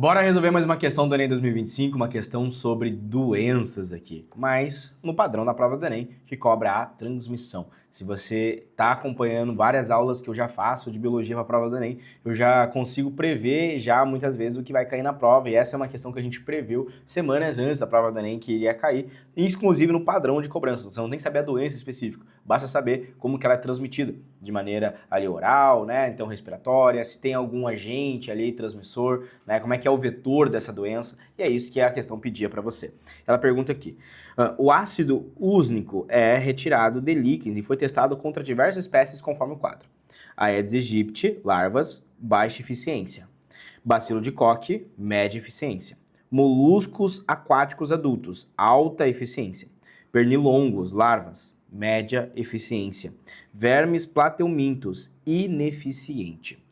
Bora resolver mais uma questão do Enem 2025, uma questão sobre doenças aqui, mas no padrão da prova do Enem, que cobra a transmissão. Se você está acompanhando várias aulas que eu já faço de biologia para a prova do Enem, eu já consigo prever já muitas vezes o que vai cair na prova, e essa é uma questão que a gente previu semanas antes da prova do Enem que iria cair, inclusive no padrão de cobrança. Você não tem que saber a doença específica, basta saber como que ela é transmitida, de maneira ali oral, né, então respiratória, se tem algum agente ali transmissor, né, como é que é o vetor dessa doença, e é isso que a questão pedia para você. Ela pergunta aqui, o ácido úsnico é retirado de líquens e foi testado contra diversas espécies conforme o quadro. Aedes aegypti, larvas, baixa eficiência. Bacilo de Koch, média eficiência. Moluscos aquáticos adultos, alta eficiência. Pernilongos, larvas, média eficiência. Vermes plateumintos, ineficiente.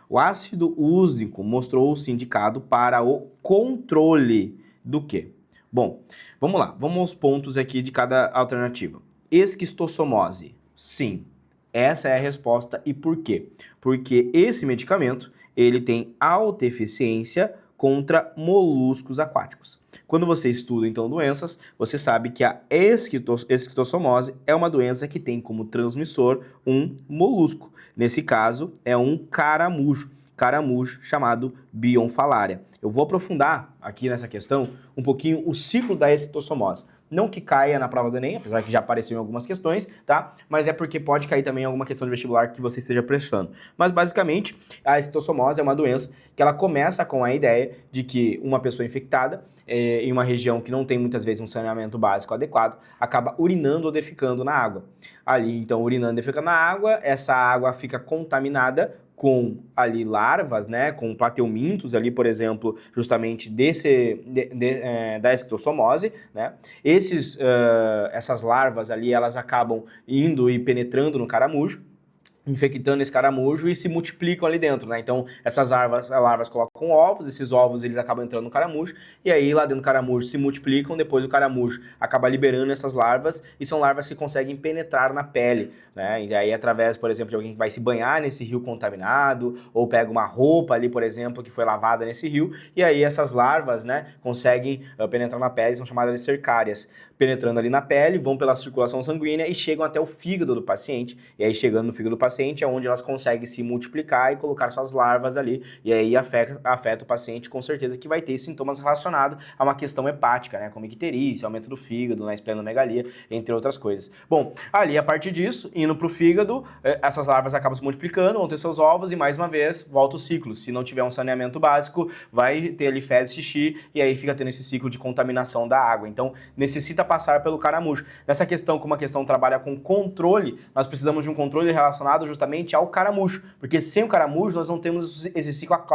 O ácido úsnico mostrou-se indicado para o controle do quê? Bom, vamos lá, vamos aos pontos aqui de cada alternativa. Esquistossomose, sim, essa é a resposta. E por quê? Porque esse medicamento, ele tem alta eficiência contra moluscos aquáticos. Quando você estuda, então, doenças, você sabe que a esquistossomose é uma doença que tem como transmissor um molusco. Nesse caso, é um caramujo chamado Bionfalaria. Eu vou aprofundar aqui nessa questão um pouquinho o ciclo da esquistossomose. Não que caia na prova do Enem, apesar que já apareceu em algumas questões, tá? Mas é porque pode cair também em alguma questão de vestibular que você esteja prestando. Mas basicamente, a esquistossomose é uma doença que ela começa com a ideia de que uma pessoa infectada em uma região que não tem muitas vezes um saneamento básico adequado, acaba urinando ou defecando na água. Ali, então, urinando e defecando na água, essa água fica contaminada com ali larvas, né, com plateumintos ali, por exemplo, justamente da esquistossomose, né? Essas larvas ali, elas acabam indo e penetrando no caramujo, infectando esse caramujo e se multiplicam ali dentro, né? Então, essas larvas colocam ovos, esses ovos eles acabam entrando no caramujo, e aí lá dentro do caramujo se multiplicam, depois o caramujo acaba liberando essas larvas, e são larvas que conseguem penetrar na pele, né? E aí através, por exemplo, de alguém que vai se banhar nesse rio contaminado, ou pega uma roupa ali, por exemplo, que foi lavada nesse rio, e aí essas larvas, né, conseguem penetrar na pele, são chamadas de cercárias. Penetrando ali na pele, vão pela circulação sanguínea e chegam até o fígado do paciente, e aí chegando no fígado do paciente é onde elas conseguem se multiplicar e colocar suas larvas ali, e aí afeta o paciente com certeza que vai ter sintomas relacionados a uma questão hepática, né, como icterícia, aumento do fígado, né, esplenomegalia, entre outras coisas. Bom, ali a partir disso, indo pro fígado, essas larvas acabam se multiplicando, vão ter seus ovos e mais uma vez volta o ciclo. Se não tiver um saneamento básico, vai ter ali fezes, xixi, e aí fica tendo esse ciclo de contaminação da água. Então, necessita passar pelo caramujo. Nessa questão, como a questão trabalha com controle, nós precisamos de um controle relacionado justamente ao caramujo, porque sem o caramujo nós não temos esse ciclo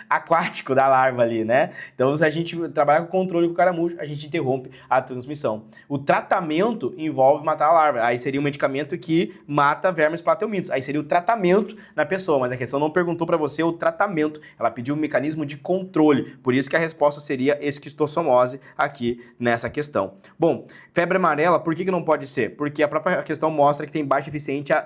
aquático da larva ali, né? Então, se a gente trabalhar com controle com o caramujo, a gente interrompe a transmissão. O tratamento envolve matar a larva. Aí seria um medicamento que mata vermes plateumintos. Aí seria o tratamento na pessoa, mas a questão não perguntou para você o tratamento. Ela pediu um mecanismo de controle. Por isso que a resposta seria esquistossomose aqui nessa questão. Bom, febre amarela, por que não pode ser? Porque a própria questão mostra que tem baixa eficiência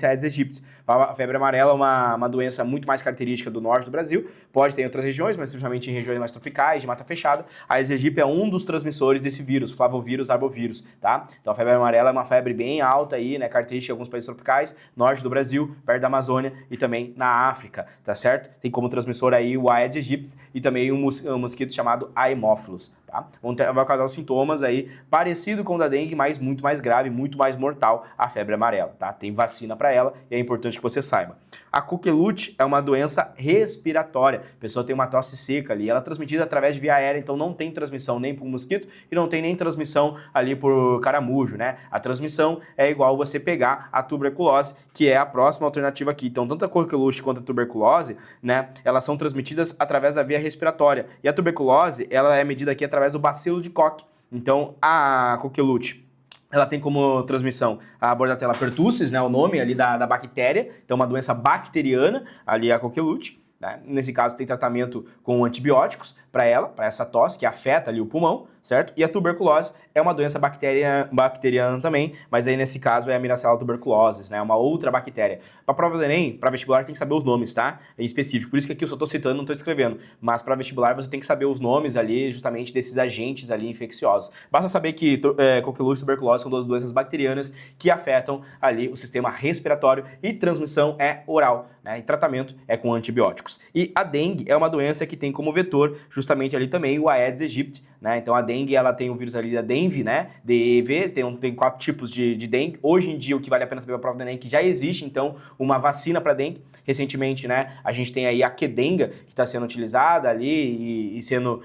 Aedes aegypti. A febre amarela é uma doença muito mais característica do norte do Brasil, pode ter em outras regiões, mas principalmente em regiões mais tropicais, de mata fechada. A Aedes aegypti é um dos transmissores desse vírus, flavovírus, arbovírus, tá? Então a febre amarela é uma febre bem alta aí, né, característica de alguns países tropicais, norte do Brasil, perto da Amazônia e também na África, tá certo? Tem como transmissor aí o Aedes aegypti e também um mosquito chamado Haemophilus, tá? Vai causar sintomas aí parecido com o da dengue, mas muito mais grave, muito mais mortal, a febre amarela, tá? Tem vacina para ela e é importante que você saiba. A coqueluche é uma doença respiratória. A pessoa tem uma tosse seca ali, ela é transmitida através de via aérea, então não tem transmissão nem por mosquito e não tem nem transmissão ali por caramujo, né? A transmissão é igual você pegar a tuberculose, que é a próxima alternativa aqui. Então, tanto a coqueluche quanto a tuberculose, né, elas são transmitidas através da via respiratória. E a tuberculose, ela é medida aqui através do bacilo de Koch. Então, a coqueluche, ela tem como transmissão a Bordetella pertussis, né, o nome ali da bactéria, então uma doença bacteriana, ali a coqueluche. né? Nesse caso tem tratamento com antibióticos para ela, para essa tosse que afeta ali o pulmão, certo? E a tuberculose é uma doença bacteriana também, mas aí nesse caso é a Miracella tuberculosis, né? Uma outra bactéria. Para a prova do Enem, para vestibular tem que saber os nomes, tá? Em específico, por isso que aqui eu só estou citando, não estou escrevendo, mas para vestibular você tem que saber os nomes ali justamente desses agentes ali infecciosos. Basta saber que coqueluche e tuberculose são duas doenças bacterianas que afetam ali o sistema respiratório e transmissão é oral, né? E tratamento é com antibióticos. E a dengue é uma doença que tem como vetor justamente ali também o Aedes aegypti, né? Então a dengue ela tem o vírus ali da dengue, né? DEV, tem 4 tipos de dengue. Hoje em dia o que vale a pena saber para a prova do Enem é que já existe então uma vacina para dengue. Recentemente, né, a gente tem aí a Qdenga que está sendo utilizada ali e sendo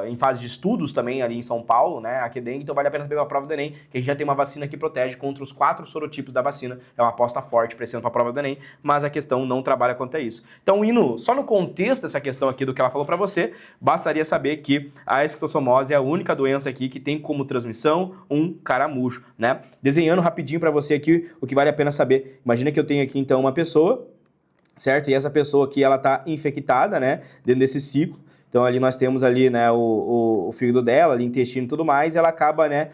em fase de estudos também ali em São Paulo, né? A Qdenga, então vale a pena saber para a prova do Enem que a gente já tem uma vacina que protege contra os 4 sorotipos da vacina. É uma aposta forte para esse ano para a prova do Enem, mas a questão não trabalha quanto a isso. Então, indo só no contexto dessa questão aqui do que ela falou para você, bastaria saber que a esquistossomose é a única doença aqui que tem como transmissão um caramujo, né? Desenhando rapidinho para você aqui o que vale a pena saber. Imagina que eu tenho aqui então uma pessoa, certo? E essa pessoa aqui ela tá infectada, né? Dentro desse ciclo. Então ali nós temos ali, né, o fígado dela, ali, intestino e tudo mais, e ela acaba, né,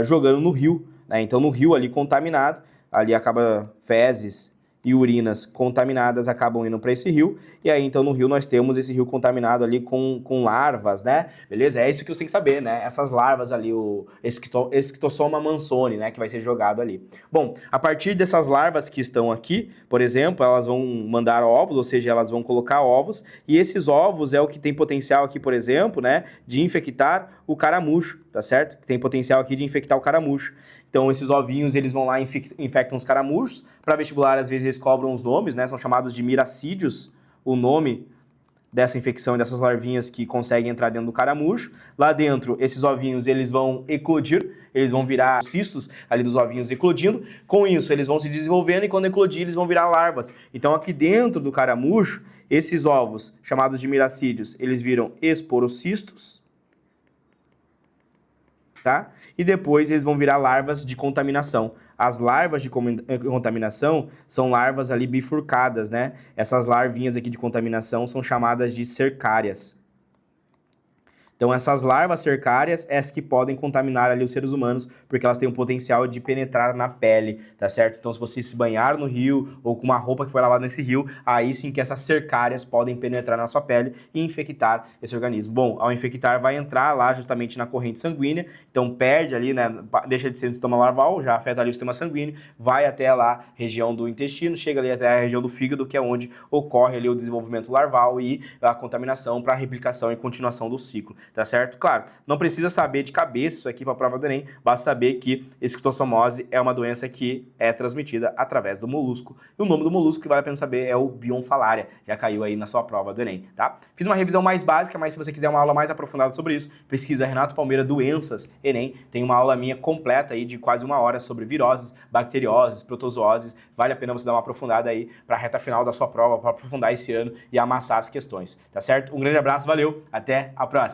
jogando no rio, né? Então no rio ali contaminado, ali acaba fezes e urinas contaminadas acabam indo para esse rio, e aí então no rio nós temos esse rio contaminado ali com larvas, né? Beleza? É isso que você tem que saber, né? Essas larvas ali, o Esquistossoma mansoni, né? Que vai ser jogado ali. Bom, a partir dessas larvas que estão aqui, por exemplo, elas vão mandar ovos, ou seja, elas vão colocar ovos, e esses ovos é o que tem potencial aqui, por exemplo, né? De infectar o caramujo, tá certo? Tem potencial aqui de infectar o caramujo. Então, esses ovinhos, eles vão lá e infectam os caramujos. Para vestibular, às vezes, eles cobram os nomes, né? São chamados de miracídios, o nome dessa infecção, dessas larvinhas que conseguem entrar dentro do caramujo. Lá dentro, esses ovinhos, eles vão eclodir, eles vão virar cistos ali dos ovinhos eclodindo. Com isso, eles vão se desenvolvendo e quando eclodir, eles vão virar larvas. Então, aqui dentro do caramujo, esses ovos, chamados de miracídios, eles viram esporocistos, tá? E depois eles vão virar larvas de contaminação. As larvas de contaminação são larvas ali bifurcadas, né? Essas larvinhas aqui de contaminação são chamadas de cercárias. Então essas larvas cercárias, essas que podem contaminar ali os seres humanos, porque elas têm o potencial de penetrar na pele, tá certo? Então se você se banhar no rio ou com uma roupa que foi lavada nesse rio, aí sim que essas cercárias podem penetrar na sua pele e infectar esse organismo. Bom, ao infectar vai entrar lá justamente na corrente sanguínea, então perde ali, né, deixa de ser um sistema larval, já afeta ali o sistema sanguíneo, vai até lá região do intestino, chega ali até a região do fígado, que é onde ocorre ali o desenvolvimento larval e a contaminação para a replicação e continuação do ciclo. Tá certo? Claro, não precisa saber de cabeça isso aqui para a prova do Enem, basta saber que esquistossomose é uma doença que é transmitida através do molusco. E o nome do molusco que vale a pena saber é o Bionfalaria, já caiu aí na sua prova do Enem, tá? Fiz uma revisão mais básica, mas se você quiser uma aula mais aprofundada sobre isso, pesquisa Renato Palmeira Doenças Enem, tem uma aula minha completa aí de quase 1 hora sobre viroses, bacterioses, protozooses, vale a pena você dar uma aprofundada aí para a reta final da sua prova, para aprofundar esse ano e amassar as questões, tá certo? Um grande abraço, valeu, até a próxima!